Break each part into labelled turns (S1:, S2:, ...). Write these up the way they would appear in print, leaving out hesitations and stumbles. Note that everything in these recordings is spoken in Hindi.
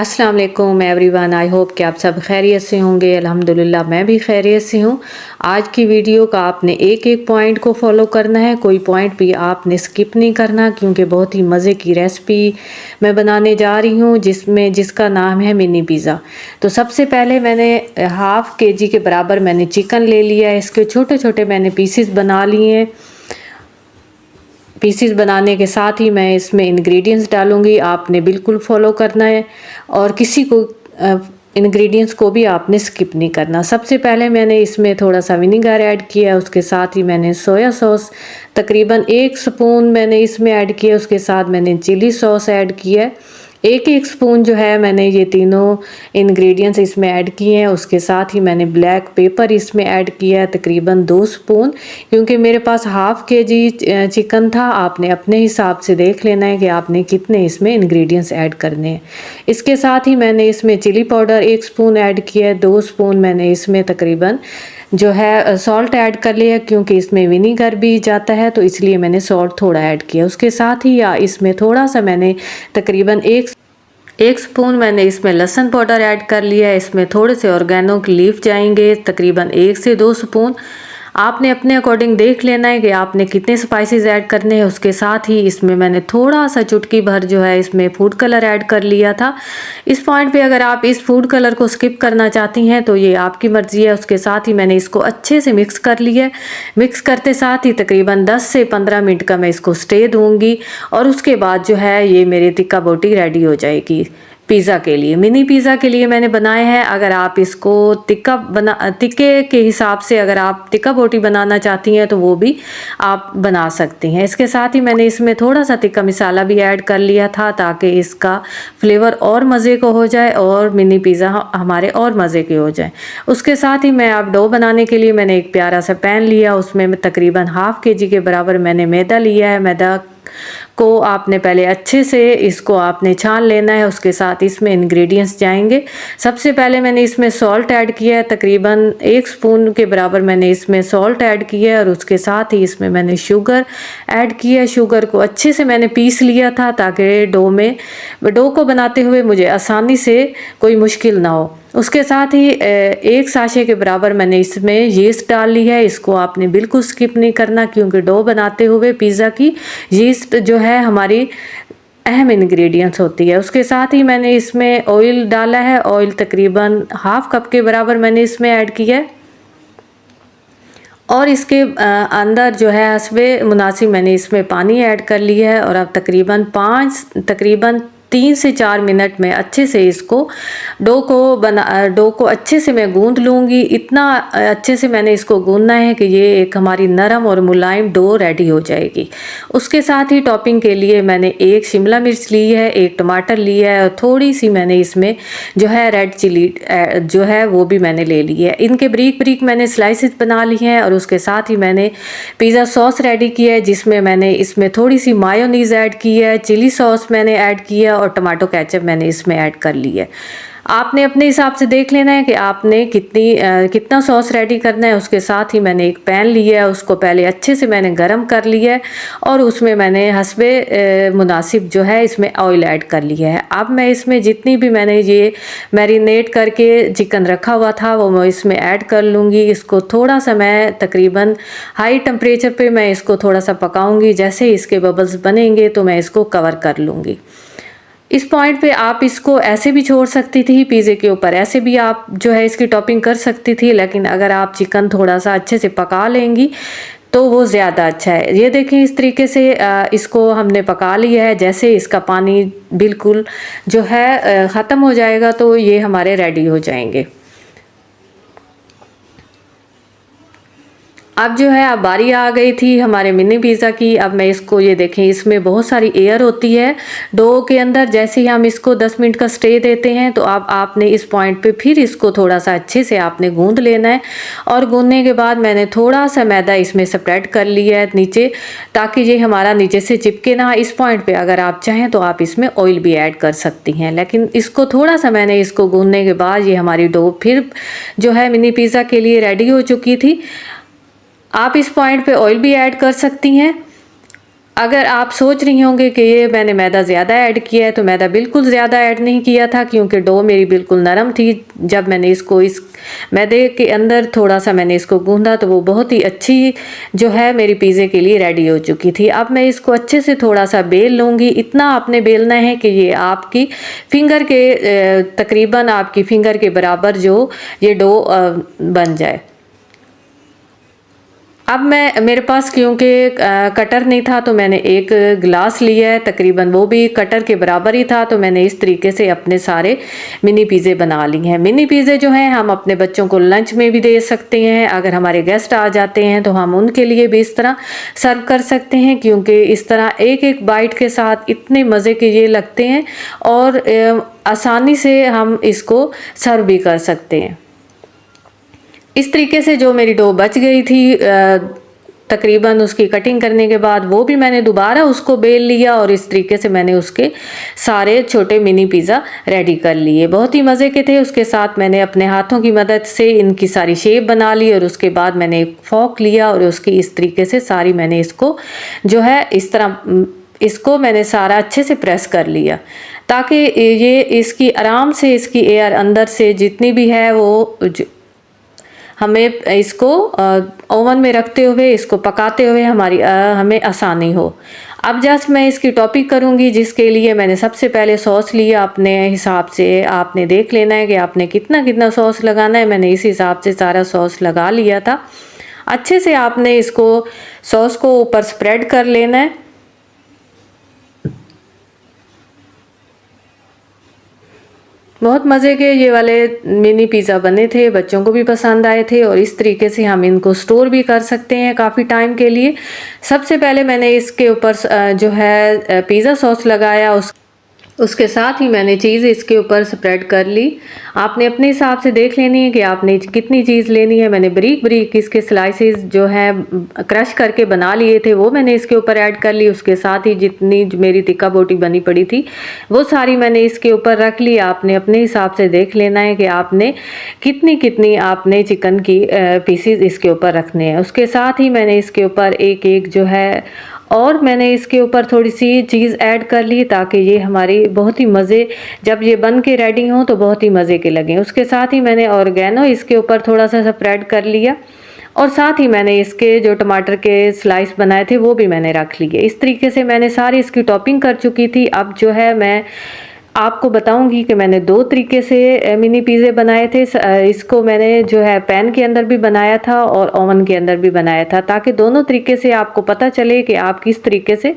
S1: अस्सलाम वालेकुम एवरीवन। आई होप कि आप सब खैरियत से होंगे। अल्हम्दुलिल्लाह मैं भी खैरियत से हूँ। आज की वीडियो का आपने एक एक पॉइंट को फॉलो करना है, कोई पॉइंट भी आपने स्किप नहीं करना, क्योंकि बहुत ही मज़े की रेसिपी मैं बनाने जा रही हूँ जिसका नाम है मिनी पिज़्ज़ा। तो सबसे पहले मैंने हाफ़ केजी के बराबर मैंने चिकन ले लिया है। इसके छोटे छोटे मैंने पीसीस बना लिए हैं। पीसीस बनाने के साथ ही मैं इसमें इंग्रेडिएंट्स डालूँगी, आपने बिल्कुल फॉलो करना है और किसी को इंग्रेडिएंट्स को भी आपने स्किप नहीं करना। सबसे पहले मैंने इसमें थोड़ा सा विनेगर ऐड किया, उसके साथ ही मैंने सोया सॉस तकरीबन 1 स्पून मैंने इसमें ऐड किया, उसके साथ मैंने चिली सॉस ऐड किया है। एक स्पून जो है मैंने ये तीनों इंग्रेडिएंट्स इसमें ऐड किए हैं। उसके साथ ही मैंने ब्लैक पेपर इसमें ऐड किया है तकरीबन 2 स्पून, क्योंकि मेरे पास हाफ़ केजी चिकन था। आपने अपने हिसाब से देख लेना है कि आपने कितने इसमें इंग्रेडिएंट्स ऐड करने हैं। इसके साथ ही मैंने इसमें चिली पाउडर 1 स्पून ऐड किया है। 2 स्पून मैंने इसमें तकरीबन जो है सॉल्ट ऐड कर लिया, क्योंकि इसमें विनीगर भी जाता है तो इसलिए मैंने सॉल्ट थोड़ा ऐड किया। उसके साथ ही इसमें थोड़ा सा मैंने तकरीबन एक स्पून मैंने इसमें लहसुन पाउडर ऐड कर लिया है। इसमें थोड़े से ऑर्गेनो की लीफ जाएंगे, तकरीबन 1 से 2 स्पून। आपने अपने अकॉर्डिंग देख लेना है कि आपने कितने स्पाइसेस ऐड करने हैं। उसके साथ ही इसमें मैंने थोड़ा सा चुटकी भर जो है इसमें फूड कलर ऐड कर लिया था। इस पॉइंट पे अगर आप इस फूड कलर को स्किप करना चाहती हैं तो ये आपकी मर्ज़ी है। उसके साथ ही मैंने इसको अच्छे से मिक्स कर लिया है। मिक्स करते साथ ही तकरीबन 10 से 15 मिनट का मैं इसको स्टे दूंगी और उसके बाद जो है ये मेरी टिक्का बोटी रेडी हो जाएगी पिज़्ज़ा के लिए। मिनी पिज़्ज़ा के लिए मैंने बनाया है। अगर आप इसको टिक्के के हिसाब से अगर आप टिक्का बोटी बनाना चाहती हैं तो वो भी आप बना सकती हैं। इसके साथ ही मैंने इसमें थोड़ा सा टिक्का मसाला भी ऐड कर लिया था, ताकि इसका फ्लेवर और मज़े का हो जाए और मिनी पिज़्ज़ा हमारे और मज़े के हो जाए। उसके साथ ही मैं अब डो बनाने के लिए मैंने एक प्यारा सा पैन लिया, उसमें तकरीबन हाफ़ केजी के बराबर मैंने मैदा लिया है। मैदा को आपने पहले अच्छे से इसको आपने छान लेना है। उसके साथ इसमें इंग्रेडिएंट्स जाएंगे। सबसे पहले मैंने इसमें सॉल्ट ऐड किया है, तकरीबन 1 स्पून के बराबर मैंने इसमें सॉल्ट ऐड किया है और उसके साथ ही इसमें मैंने शुगर ऐड किया है। शुगर को अच्छे से मैंने पीस लिया था, ताकि डो को बनाते हुए मुझे आसानी से कोई मुश्किल ना हो। उसके साथ ही 1 साशे के बराबर मैंने इसमें यीस्ट डाल ली है। इसको आपने बिल्कुल स्किप नहीं करना, क्योंकि डो बनाते हुए पिज़्ज़ा की यीस्ट जो है हमारी अहम इंग्रेडिएंट्स होती है। उसके साथ ही मैंने इसमें ऑयल डाला है। ऑयल तकरीबन हाफ़ कप के बराबर मैंने इसमें ऐड किया है और इसके अंदर जो है हस्बे मुनासिब मैंने इसमें पानी ऐड कर लिया है। और अब तकरीबन 3 से 4 मिनट में अच्छे से इसको डो को अच्छे से मैं गूंद लूँगी। इतना अच्छे से मैंने इसको गूंदना है कि ये एक हमारी नरम और मुलायम डो रेडी हो जाएगी। उसके साथ ही टॉपिंग के लिए मैंने 1 शिमला मिर्च ली है, 1 टमाटर लिया है और थोड़ी सी मैंने इसमें जो है रेड चिली जो है वो भी मैंने ले ली है। इनके ब्रीक ब्रीक मैंने स्लाइसेस बना ली हैं। और उसके साथ ही मैंने पिज़्ज़ा सॉस रेडी किया है, जिसमें मैंने इसमें थोड़ी सी मायोनीज़ ऐड की है, चिली सॉस मैंने ऐड किया और टमाटो केचप मैंने इसमें ऐड कर ली है। आपने अपने हिसाब से देख लेना है कि आपने कितना सॉस रेडी करना है। उसके साथ ही मैंने एक पैन लिया है, उसको पहले अच्छे से मैंने गरम कर लिया है और उसमें मैंने हस्बे मुनासिब जो है इसमें ऑयल ऐड कर लिया है। अब मैं इसमें जितनी भी मैंने ये मैरिनेट करके चिकन रखा हुआ था वो मैं इसमें ऐड कर लूँगी। इसको थोड़ा सा मैं तकरीबन हाई टेम्परेचर पे मैं इसको थोड़ा सा पकाऊँगी। जैसे ही इसके बबल्स बनेंगे तो मैं इसको कवर कर लूँगी। इस पॉइंट पे आप इसको ऐसे भी छोड़ सकती थी पिज़्ज़े के ऊपर, ऐसे भी आप जो है इसकी टॉपिंग कर सकती थी, लेकिन अगर आप चिकन थोड़ा सा अच्छे से पका लेंगी तो वो ज़्यादा अच्छा है। ये देखें इस तरीके से इसको हमने पका लिया है। जैसे इसका पानी बिल्कुल जो है ख़त्म हो जाएगा तो ये हमारे रेडी हो जाएंगे। अब जो है अब बारी आ गई थी हमारे मिनी पिज़्ज़ा की। अब मैं इसको ये देखें इसमें बहुत सारी एयर होती है डो के अंदर। जैसे ही हम इसको 10 मिनट का स्टे देते हैं तो अब आपने इस पॉइंट पे फिर इसको थोड़ा सा अच्छे से आपने गूंद लेना है। और गूंदने के बाद मैंने थोड़ा सा मैदा इसमें स्प्रेड कर लिया है नीचे, ताकि ये हमारा नीचे से चिपके ना। इस पॉइंट पे अगर आप चाहें तो आप इसमें ऑयल भी ऐड कर सकती हैं, लेकिन इसको थोड़ा सा मैंने इसको गूंदने के बाद ये हमारी डो फिर जो है मिनी पिज़्ज़ा के लिए रेडी हो चुकी थी। आप इस पॉइंट पे ऑयल भी ऐड कर सकती हैं। अगर आप सोच रही होंगे कि ये मैंने मैदा ज़्यादा ऐड किया है, तो मैदा बिल्कुल ज़्यादा ऐड नहीं किया था, क्योंकि डो मेरी बिल्कुल नरम थी। जब मैंने इसको इस मैदे के अंदर थोड़ा सा मैंने इसको गूंदा तो वो बहुत ही अच्छी जो है मेरी पिज़्ज़े के लिए रेडी हो चुकी थी। अब मैं इसको अच्छे से थोड़ा सा बेल लूँगी। इतना आपने बेलना है कि ये आपकी फिंगर के तकरीबन आपकी फिंगर के बराबर जो ये डो बन जाए। अब मेरे पास क्योंकि कटर नहीं था, तो मैंने एक गिलास लिया है, तकरीबन वो भी कटर के बराबर ही था। तो मैंने इस तरीके से अपने सारे मिनी पिज़्ज़े बना लिए हैं। मिनी पिज़्ज़े जो हैं हम अपने बच्चों को लंच में भी दे सकते हैं। अगर हमारे गेस्ट आ जाते हैं तो हम उनके लिए भी इस तरह सर्व कर सकते हैं, क्योंकि इस तरह एक एक बाइट के साथ इतने मज़े के ये लगते हैं और आसानी से हम इसको सर्व भी कर सकते हैं। इस तरीके से जो मेरी डो बच गई थी तकरीबन उसकी कटिंग करने के बाद, वो भी मैंने दोबारा उसको बेल लिया और इस तरीके से मैंने उसके सारे छोटे मिनी पिज़्ज़ा रेडी कर लिए। बहुत ही मज़े के थे। उसके साथ मैंने अपने हाथों की मदद से इनकी सारी शेप बना ली और उसके बाद मैंने एक फॉक लिया और उसकी इस तरीके से सारी मैंने इसको जो है इस तरह इसको मैंने सारा अच्छे से प्रेस कर लिया, ताकि ये इसकी आराम से इसकी एयर अंदर से जितनी भी है वो हमें इसको ओवन में रखते हुए इसको पकाते हुए हमें आसानी हो। अब जस्ट मैं इसकी टॉपिंग करूँगी, जिसके लिए मैंने सबसे पहले सॉस लिया। अपने हिसाब से आपने देख लेना है कि आपने कितना कितना सॉस लगाना है। मैंने इस हिसाब से सारा सॉस लगा लिया था। अच्छे से आपने इसको सॉस को ऊपर स्प्रेड कर लेना है। बहुत मज़े के ये वाले मिनी पिज़्ज़ा बने थे, बच्चों को भी पसंद आए थे और इस तरीके से हम इनको स्टोर भी कर सकते हैं काफ़ी टाइम के लिए। सबसे पहले मैंने इसके ऊपर जो है पिज़्ज़ा सॉस लगाया, उसके साथ ही मैंने चीज़ इसके ऊपर स्प्रेड कर ली। आपने अपने हिसाब से देख लेनी है कि आपने कितनी चीज़ लेनी है। मैंने बारीक बारीक इसके स्लाइसेस जो हैं क्रश करके बना लिए थे, वो मैंने इसके ऊपर ऐड कर ली। उसके साथ ही जितनी मेरी टिक्का बोटी बनी पड़ी थी वो सारी मैंने इसके ऊपर रख ली। आपने अपने हिसाब से देख लेना है कि आपने कितनी कितनी आपने चिकन की पीसीज इसके ऊपर रखने हैं। उसके साथ ही मैंने इसके ऊपर एक एक जो है और मैंने इसके ऊपर थोड़ी सी चीज़ ऐड कर ली, ताकि ये हमारी बहुत ही मज़े जब ये बन के रेडी हो तो बहुत ही मज़े के लगें। उसके साथ ही मैंने ऑर्गेनो इसके ऊपर थोड़ा सा स्प्रेड कर लिया और साथ ही मैंने इसके जो टमाटर के स्लाइस बनाए थे वो भी मैंने रख लिए। इस तरीके से मैंने सारी इसकी टॉपिंग कर चुकी थी। अब जो है मैं आपको बताऊंगी कि मैंने दो तरीके से मिनी पिज़्ज़े बनाए थे। इसको मैंने जो है पैन के अंदर भी बनाया था और ओवन के अंदर भी बनाया था, ताकि दोनों तरीके से आपको पता चले कि आप किस तरीके से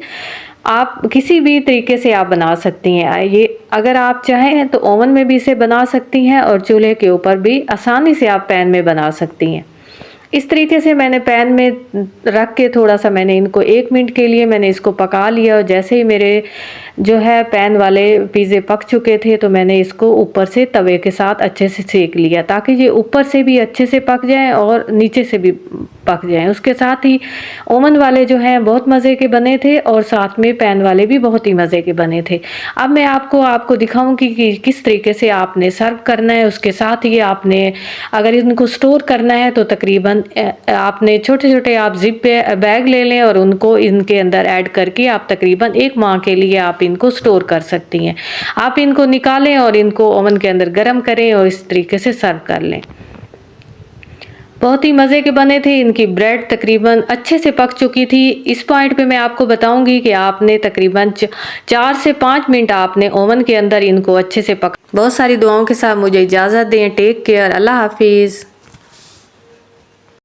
S1: आप किसी भी तरीके से आप बना सकती हैं। ये अगर आप चाहें तो ओवन में भी इसे बना सकती हैं और चूल्हे के ऊपर भी आसानी से आप पैन में बना सकती हैं। इस तरीके से मैंने पैन में रख के थोड़ा सा मैंने इनको 1 मिनट के लिए मैंने इसको पका लिया और जैसे ही मेरे जो है पैन वाले पिज़्ज़े पक चुके थे तो मैंने इसको ऊपर से तवे के साथ अच्छे से सेक लिया, ताकि ये ऊपर से भी अच्छे से पक जाएं और नीचे से भी पक जाएं। उसके साथ ही ओवन वाले जो हैं बहुत मज़े के बने थे और साथ में पैन वाले भी बहुत ही मज़े के बने थे। अब मैं आपको दिखाऊंगी कि किस तरीके से आपने सर्व करना है। उसके साथ ही आपने अगर इनको स्टोर करना है तो तकरीबन आपने छोटे छोटे आप जिप बैग ले लें और उनको इनके अंदर ऐड करके आप तकरीबन 1 माह के लिए आप इनको स्टोर कर सकती हैं। आप इनको निकालें और इनको ओवन के अंदर गर्म करें और इस तरीके से सर्व कर लें। बहुत ही मज़े के बने थे। इनकी ब्रेड तकरीबन अच्छे से पक चुकी थी। इस पॉइंट पे मैं आपको बताऊंगी कि आपने तकरीबन 4 से 5 मिनट आपने ओवन के अंदर इनको अच्छे से बहुत सारी दुआओं के साथ मुझे इजाज़त दें। Take care. अल्लाह हाफिज़।